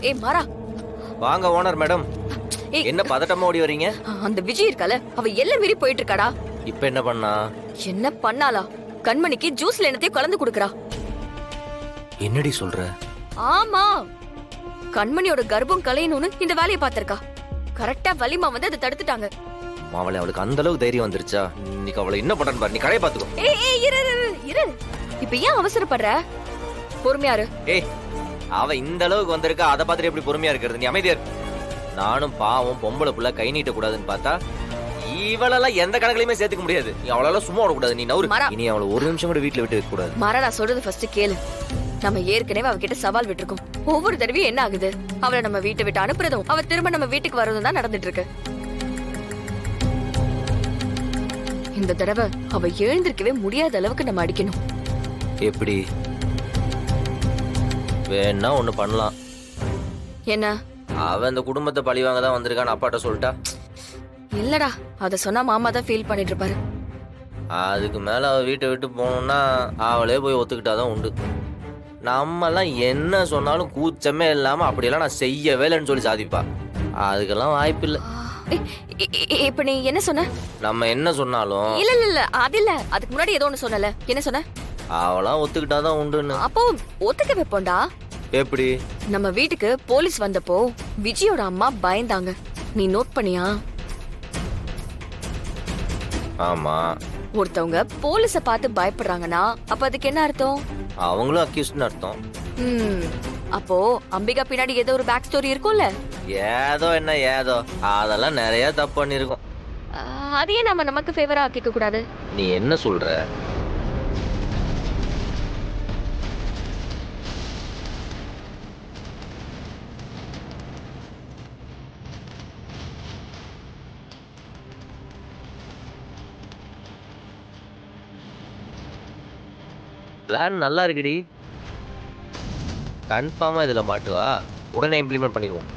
ஏய் மாறா. வாங்க ஓனர் மேடம். ஏய் என்ன பதட்டமா ஓடி வரீங்க? அந்த விஜய் இருக்கால, அவ எல்லாம் மீறி போயிட்டு இருக்காடா. இப்ப என்ன பண்ணா? என்ன பண்ணாளா? கண்மணிக்கு ஜூஸ்ல என்னத்தையும் கலந்து குடுக்குறா. என்னடி சொல்ற? ஆமா, கண்மணியோட கர்ப்பம் கலையணும்னு இந்த வேலையை பார்த்திருக்கா. கரெக்டா வலிமா வந்து அதை தடுத்துட்டாங்க. மாவளே, அவளுக்கு அந்த அளவுக்கு தைரியம் வந்துருச்சா? இன்னைக்கு அவளை என்ன பண்றான்னு பாரு. நீ கடையை பாத்துக்கோ. ஏய் ஏய் இரு இரு இரு. இப்ப ஏன் அவசரப்படுற? பொறுமையா இரு. ஏய், அவ இந்த அளவுக்கு வந்திருக்கா, அதை பார்த்துட்டு எப்படி பொறுமையா இருக்கிறது? நீ அமைதியா இரு. நானும் பாவம் பொம்பளை புள்ள கை நீட்ட கூடாதுன்னு பார்த்தா இவளெல்லாம் எந்த கணக்குலயுமே சேர்த்துக்க முடியாது. நீ அவளால சும்மா விடக்கூடாது. நீ நவுரு. இனி அவளை ஒரு நிமிஷம் கூட வீட்டுல விட்டு வைக்க கூடாது. மாறா, நான் சொல்றது ஃபர்ஸ்ட் கேளு. நம்ம ஏற்கனவே அவகிட்ட சவால் விட்டுருக்கோம். ஒவ்வொரு தடவையும் என்ன ஆகுது, அவளை நம்ம வீட்டை விட்டு அனுப்புறதும் அவ திரும்ப நம்ம வீட்டுக்கு வரதும் தான் நடந்துட்டு இருக்கு. இந்த தடவை அவ எழுந்திருக்கவே முடியாத அளவுக்கு நம்ம அடிக்கணும். எப்படி? வேணா ஒண்ணு பண்ணலாம். என்ன? அவ இந்த குடும்பத்தை பழிவாங்க தான் வந்திருக்கான்னு அப்பாட்ட சொல்லிட்டா. இல்லடா, அத சொன்னா மாமா தான் ஃபீல் பண்ணிட்டு இருப்பாரு. அதுக்கு மேல அவ வீட்டை விட்டு போகணும்னா அவளே போய் ஒத்துக்கிட்டாதான் உண்டு. நம்மெல்லாம் என்ன சொன்னாலும் கூச்சமே இல்லாம அப்படியெல்லாம் நான் செய்யவேலைன்னு சொல்லி சாதிப்பா. அதுக்கெல்லாம் வாய்ப்பு இல்லை. இப்ப நீ என்ன சொன்ன? நம்ம என்ன சொன்னாலும் இல்ல இல்ல இல்ல, அது இல்ல. அதுக்கு முன்னாடி ஏதோ ஒண்ணு சொன்னல. என்ன சொன்ன? அவளாம் ஒத்துக்கிட்டாதான் உண்டுன்னு. அப்போ ஒத்துக்க வைப்போம்டா. எப்படி? நம்ம வீட்டுக்கு போலீஸ் வந்தப்போ விஜயோட அம்மா பயந்தாங்க. நீ நோட் பண்ணியா? ஆமா. ஒருத்தவங்க போலீஸ பார்த்து பயப்படுறாங்கன்னா அப்ப அதுக்கு என்ன அர்த்தம்? அவங்களும் அக்யூஸ்ட்னு அர்த்தம். அப்போ அம்பிகா பின்னாடி ஏதோ ஒரு பேக் ஸ்டோரி இருக்கும்ல? ஏதோ என்ன ஏதோ, அதெல்லாம் நிறைய தப்பு பண்ணிருக்கோம். அதையே நாம நமக்கு ஃபேவரா ஆக்கிக்க கூடாது. நீ என்ன சொல்ற? பிளான் நல்லா இருக்குடி. கன்ஃபார்மா இதுல மாட்டுவா. உடனே இம்ப்ளிமெண்ட் பண்ணிடுவோம்.